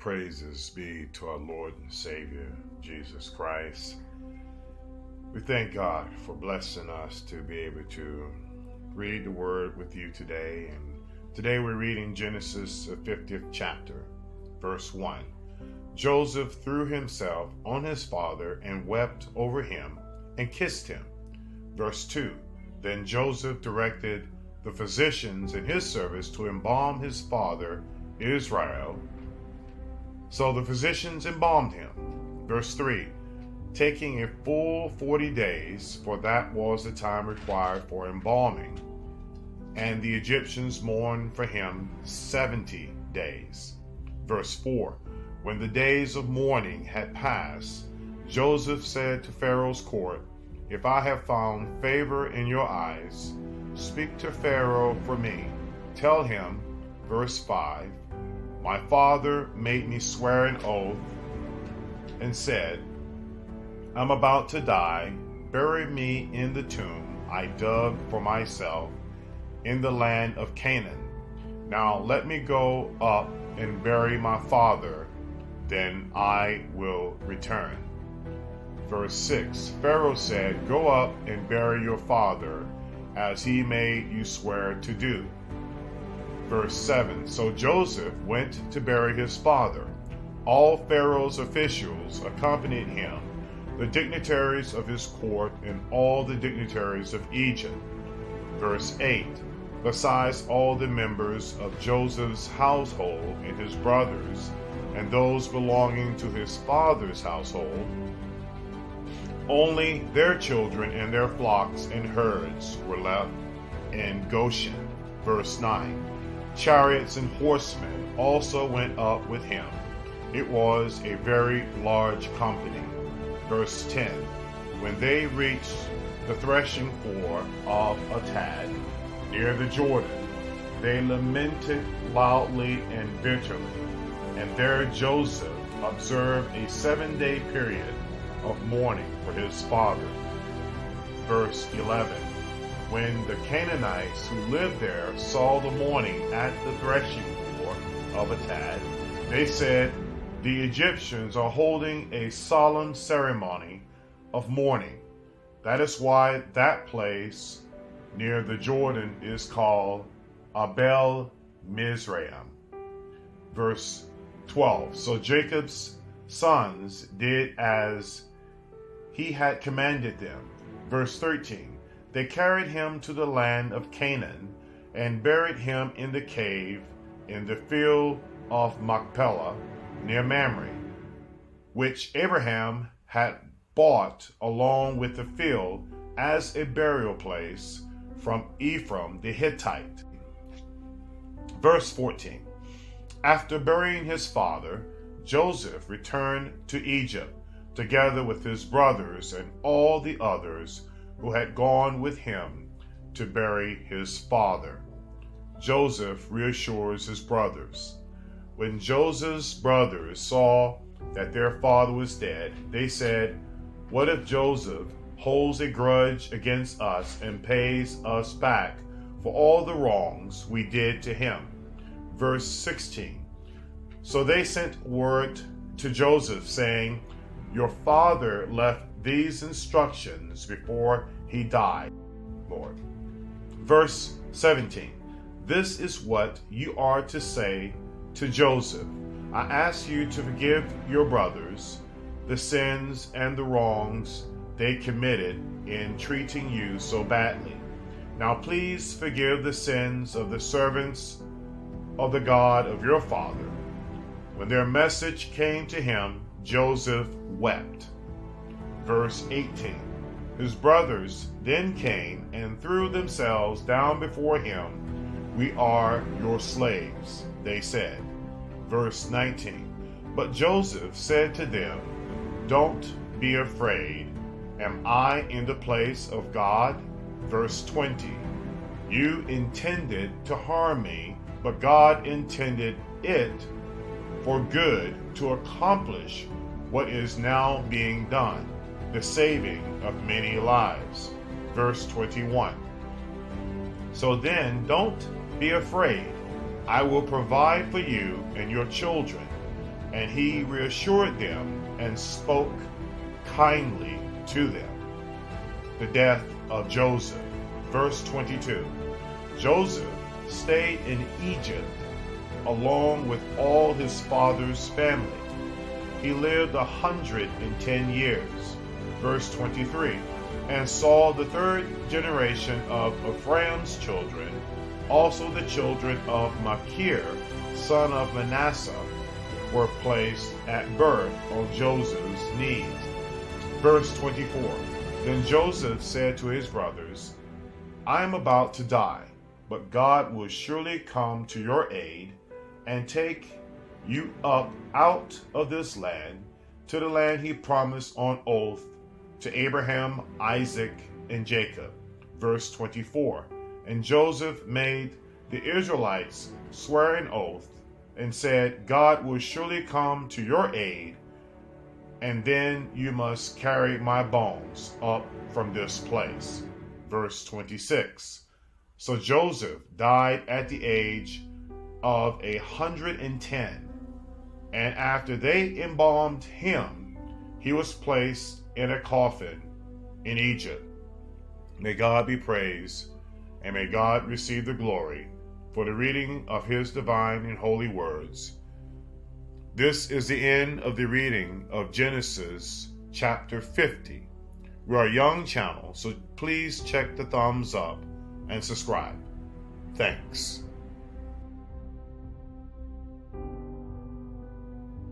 Praises be to our Lord and Savior, Jesus Christ. We thank God for blessing us to be able to read the Word with you today. And today we're reading Genesis, the 50th chapter, verse 1. Joseph threw himself on his father and wept over him and kissed him. Verse 2. Then Joseph directed the physicians in his service to embalm his father Israel. So the physicians embalmed him. Verse 3. Taking a full 40 days, for that was the time required for embalming. And the Egyptians mourned for him 70 days. Verse 4. When the days of mourning had passed, Joseph said to Pharaoh's court, "If I have found favor in your eyes, speak to Pharaoh for me. Tell him," verse 5, "My father made me swear an oath and said, I'm about to die. Bury me in the tomb I dug for myself in the land of Canaan. Now let me go up and bury my father, then I will return." Verse 6, Pharaoh said, "Go up and bury your father, as he made you swear to do." Verse 7, so Joseph went to bury his father. All Pharaoh's officials accompanied him, the dignitaries of his court and all the dignitaries of Egypt. Verse 8, besides all the members of Joseph's household and his brothers, and those belonging to his father's household, only their children and their flocks and herds were left in Goshen. Verse 9, chariots and horsemen also went up with him. It was a very large company. Verse 10, when they reached the threshing floor of Atad, near the Jordan, they lamented loudly and bitterly. And there Joseph observed a 7-day period of mourning for his father. Verse 11, when the Canaanites who lived there saw the mourning at the threshing floor of Atad, they said, "The Egyptians are holding a solemn ceremony of mourning." That is why that place near the Jordan is called Abel Mizraim. Verse 12, so Jacob's sons did as he had commanded them. Verse 13, they carried him to the land of Canaan and buried him in the cave in the field of Machpelah near Mamre, which Abraham had bought along with the field as a burial place from Ephraim the Hittite. Verse 14, after burying his father, Joseph returned to Egypt, together with his brothers and all the others who had gone with him to bury his father. Joseph reassures his brothers. When Joseph's brothers saw that their father was dead, they said, "What if Joseph holds a grudge against us and pays us back for all the wrongs we did to him?" Verse 16, so they sent word to Joseph saying, "Your father left these instructions before he died, Lord." Verse 17, this is what you are to say to Joseph. I ask you to forgive your brothers the sins and the wrongs they committed in treating you so badly. Now please forgive the sins of the servants of the God of your father. When their message came to him, Joseph wept. Verse 18, his brothers then came and threw themselves down before him. "We are your slaves," they said. Verse 19, but Joseph said to them, "Don't be afraid. Am I in the place of God?" Verse 20, you intended to harm me, but God intended it for good to accomplish what is now being done, the saving of many lives. Verse 21. So then, don't be afraid. I will provide for you and your children. and he reassured them and spoke kindly to them. The death of Joseph. Verse 22. Joseph stayed in Egypt along with all his father's family. He lived 110 years. Verse 23. And saw the third generation of Ephraim's children, also the children of Machir, son of Manasseh, were placed at birth on Joseph's knees. Verse 24. Then Joseph said to his brothers, I am about to die, but God will surely come to your aid and take you up out of this land to the land he promised on oath to Abraham, Isaac, and Jacob. Verse 24. And Joseph made the Israelites swear an oath and said, God will surely come to your aid, and then you must carry my bones up from this place. Verse 26. So Joseph died at the age of 110, and after they embalmed him, he was placed in a coffin in Egypt. May God be praised, and may God receive the glory for the reading of his divine and holy words. This is the end of the reading of Genesis chapter 50. We are a young channel, so please check the thumbs up and subscribe. Thanks.